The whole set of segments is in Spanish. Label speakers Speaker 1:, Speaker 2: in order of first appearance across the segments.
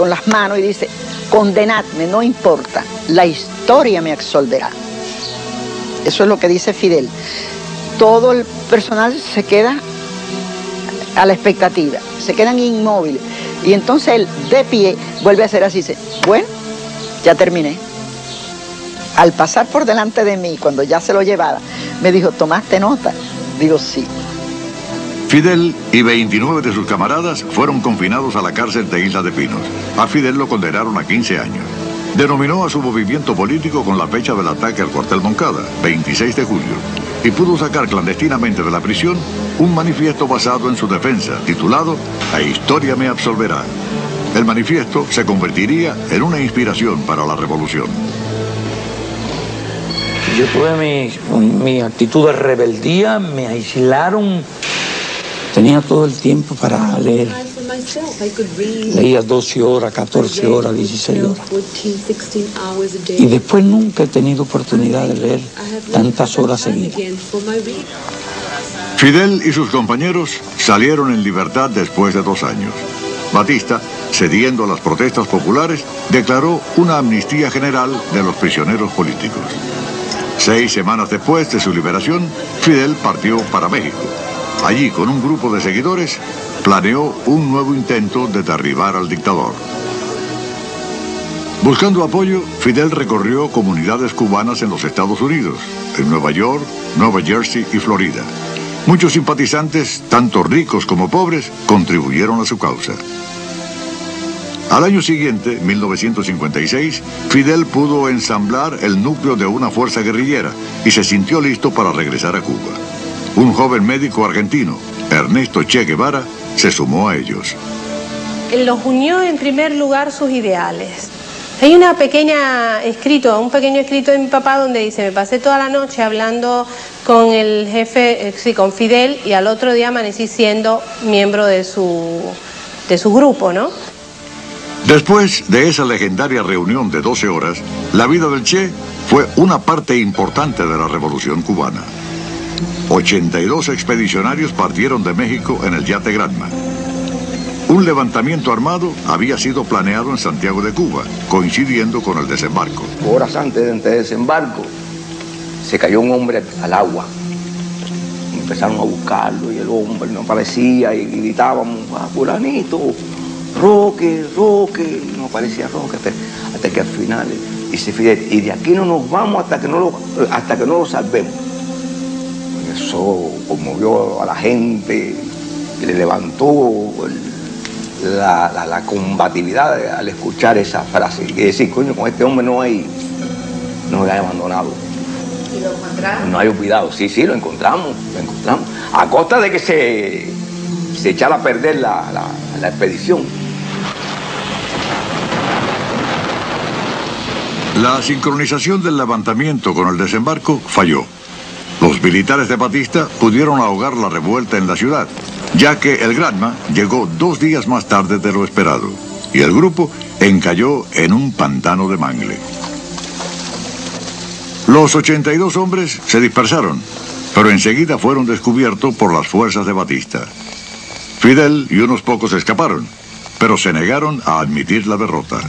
Speaker 1: con las manos y dice, condenadme, no importa, la historia me absolverá. Eso es lo que dice Fidel. Todo el personal se queda a la expectativa, se quedan inmóviles. Y entonces él, de pie, vuelve a hacer así, dice, bueno, ya terminé. Al pasar por delante de mí, cuando ya se lo llevaba, me dijo, ¿tomaste nota? Digo, sí.
Speaker 2: Fidel y 29 de sus camaradas fueron confinados a la cárcel de Isla de Pinos. A Fidel lo condenaron a 15 años. Denominó a su movimiento político con la fecha del ataque al cuartel Moncada, 26 de julio, y pudo sacar clandestinamente de la prisión un manifiesto basado en su defensa, titulado La historia me absolverá. El manifiesto se convertiría en una inspiración para la revolución.
Speaker 3: Yo tuve mi actitud de rebeldía, me aislaron. Tenía todo el tiempo para leer. Leía 12 horas, 14 horas, 16 horas. Y después nunca he tenido oportunidad de leer tantas horas seguidas.
Speaker 2: Fidel y sus compañeros salieron en libertad después de 2 años. Batista, cediendo a las protestas populares, declaró una amnistía general de los prisioneros políticos. 6 semanas después de su liberación, Fidel partió para México. Allí, con un grupo de seguidores, planeó un nuevo intento de derribar al dictador. Buscando apoyo, Fidel recorrió comunidades cubanas en los Estados Unidos, en Nueva York, Nueva Jersey y Florida. Muchos simpatizantes, tanto ricos como pobres, contribuyeron a su causa. Al año siguiente, 1956, Fidel pudo ensamblar el núcleo de una fuerza guerrillera y se sintió listo para regresar a Cuba. Un joven médico argentino, Ernesto Che Guevara, se sumó a ellos.
Speaker 4: Los unió en primer lugar sus ideales. Hay un pequeño escrito de mi papá donde dice, me pasé toda la noche hablando con el jefe, con Fidel, y al otro día amanecí siendo miembro de su grupo, ¿no?
Speaker 2: Después de esa legendaria reunión de 12 horas, la vida del Che fue una parte importante de la Revolución Cubana. 82 expedicionarios partieron de México en el yate Granma. Un levantamiento armado había sido planeado en Santiago de Cuba, coincidiendo con el desembarco.
Speaker 5: Horas antes del desembarco, se cayó un hombre al agua. Empezaron a buscarlo y el hombre no aparecía y gritábamos, a fulanito, Roque, Roque, y no aparecía Roque, hasta que al final dice Fidel, y de aquí no nos vamos hasta que no lo salvemos. Eso conmovió a la gente, y le levantó la combatividad al escuchar esa frase. Y decir, coño, con este hombre no hay abandonado.
Speaker 4: ¿Y lo encontraron?
Speaker 5: No hay olvidado. Sí, lo encontramos. A costa de que se echara a perder la expedición.
Speaker 2: La sincronización del levantamiento con el desembarco falló. Los militares de Batista pudieron ahogar la revuelta en la ciudad, ya que el Granma llegó 2 días más tarde de lo esperado, y el grupo encalló en un pantano de mangle. Los 82 hombres se dispersaron, pero enseguida fueron descubiertos por las fuerzas de Batista. Fidel y unos pocos escaparon, pero se negaron a admitir la derrota.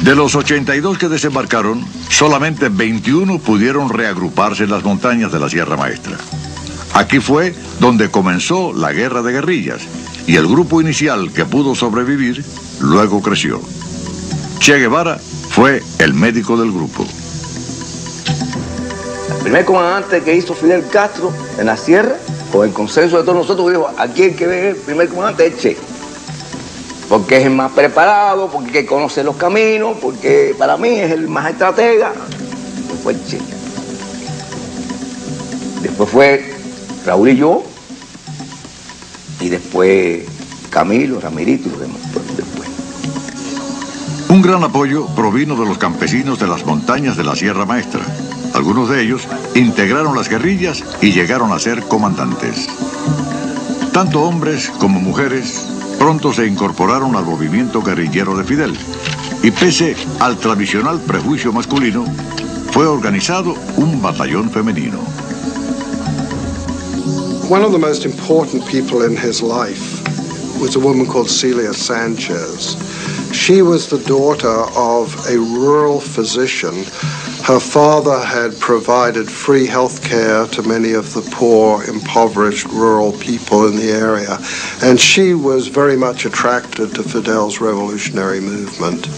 Speaker 2: De los 82 que desembarcaron, solamente 21 pudieron reagruparse en las montañas de la Sierra Maestra. Aquí fue donde comenzó la guerra de guerrillas, y el grupo inicial que pudo sobrevivir luego creció. Che Guevara fue el médico del grupo.
Speaker 5: El primer comandante que hizo Fidel Castro en la sierra, con el consenso de todos nosotros, dijo, aquí el que ve el primer comandante es Che. Porque es el más preparado, porque conoce los caminos, porque para mí es el más estratega. Después Che. Después fue Raúl y yo, y después Camilo, Ramirito y los demás después.
Speaker 2: Un gran apoyo provino de los campesinos de las montañas de la Sierra Maestra. Algunos de ellos integraron las guerrillas y llegaron a ser comandantes. Tanto hombres como mujeres pronto se incorporaron al movimiento guerrillero de Fidel, y pese al tradicional prejuicio masculino, fue organizado un batallón femenino.
Speaker 6: One of the most important people in his life was a woman called Celia Sanchez. She was the daughter of a rural physician. Her father had provided free health care to many of the poor, impoverished rural people in the area, and she was very much attracted to Fidel's revolutionary movement.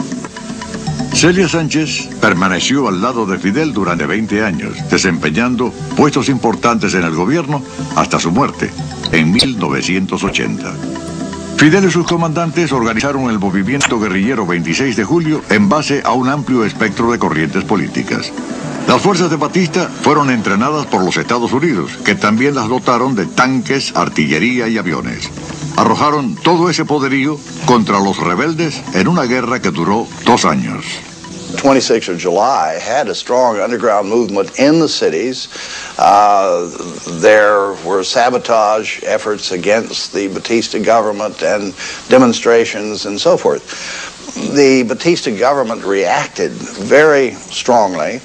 Speaker 2: Celia Sánchez permaneció al lado de Fidel durante 20 años, desempeñando puestos importantes en el gobierno hasta su muerte, en 1980. Fidel y sus comandantes organizaron el movimiento guerrillero 26 de julio en base a un amplio espectro de corrientes políticas. Las fuerzas de Batista fueron entrenadas por los Estados Unidos, que también las dotaron de tanques, artillería y aviones. Arrojaron todo ese poderío contra los rebeldes en una guerra que duró 2 años.
Speaker 7: 26th of July had a strong underground movement in the cities. There were sabotage efforts against the Batista government and demonstrations and so forth. The Batista government reacted very strongly.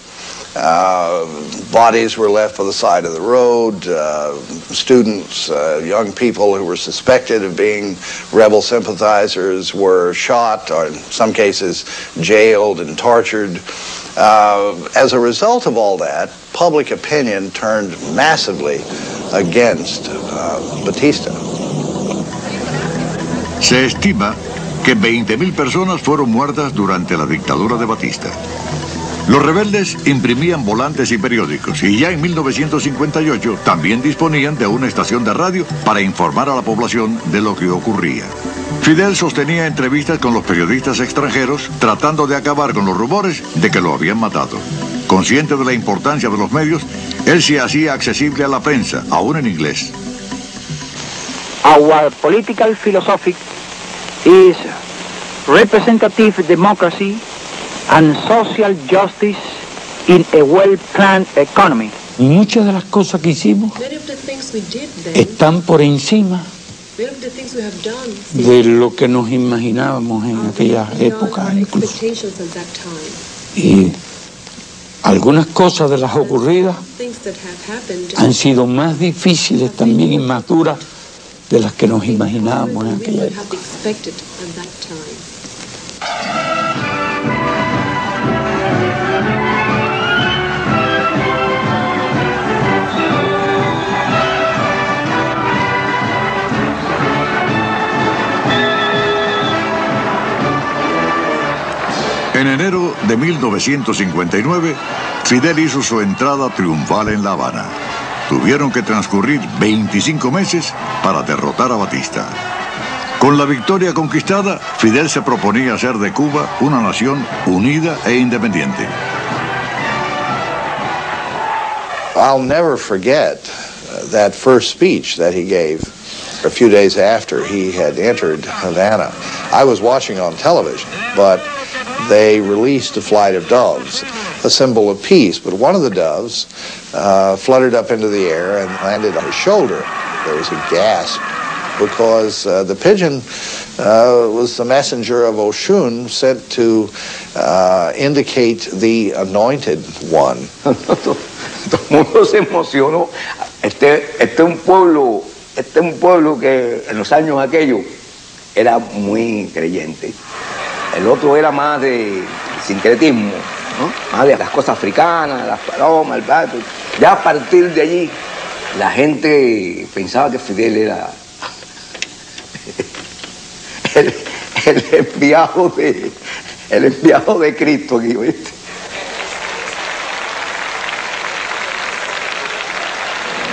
Speaker 7: Bodies were left by the side of the road. Students, young people who were suspected of being rebel sympathizers were shot, or in some cases jailed and tortured. As a result of all that, public opinion turned massively against Batista.
Speaker 2: Se estima que 20.000 personas fueron muertas durante la dictadura de Batista. Los rebeldes imprimían volantes y periódicos y ya en 1958 también disponían de una estación de radio para informar a la población de lo que ocurría. Fidel sostenía entrevistas con los periodistas extranjeros tratando de acabar con los rumores de que lo habían matado. Consciente de la importancia de los medios, él se hacía accesible a la prensa, aún en inglés.
Speaker 3: Our political philosophy is representative democracy and social justice in a well-planned economy. Muchas de las cosas que hicimos están por encima de lo que nos imaginábamos en aquella época incluso. Y algunas cosas de las ocurridas han sido más difíciles también y más duras de las que nos imaginábamos en aquella época.
Speaker 2: En enero de 1959, Fidel hizo su entrada triunfal en La Habana. Tuvieron que transcurrir 25 meses para derrotar a Batista. Con la victoria conquistada, Fidel se proponía hacer de Cuba una nación unida e independiente.
Speaker 7: I'll never forget that first speech that he gave a few days after he had entered Havana. I was watching on television, but they released a flight of doves, a symbol of peace. But one of the doves fluttered up into the air and landed on his shoulder. There was a gasp because the pigeon was the messenger of Oshun sent to indicate the anointed one.
Speaker 5: Todo el mundo se emocionó. Este es un pueblo que en los años aquellos era muy creyente. El otro era más de sincretismo, ¿no? Más de las cosas africanas, las palomas, el pato. Ya a partir de allí, la gente pensaba que Fidel era el enviado de Cristo aquí, ¿viste?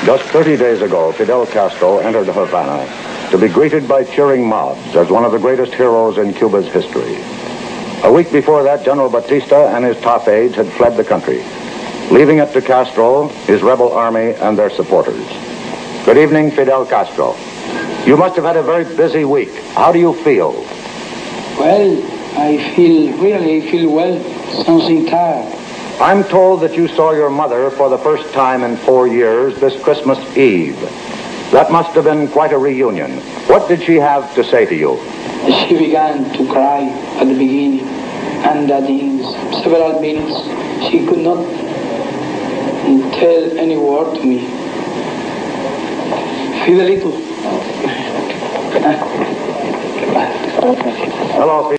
Speaker 8: Just 30 days ago, Fidel Castro entered Havana to be greeted by cheering mobs as one of the greatest heroes in Cuba's history. A week before that, General Batista and his top aides had fled the country, leaving it to Castro, his rebel army, and their supporters. Good evening, Fidel Castro. You must have had a very busy week. How do you feel?
Speaker 9: Well, I really feel well, something tired.
Speaker 8: I'm told that you saw your mother for the first time in 4 years this Christmas Eve. That must have been quite a reunion. What did she have to say to you?
Speaker 9: She began to cry at the beginning, and that in several minutes she could not tell any word to me. Fidelito,
Speaker 8: Hello,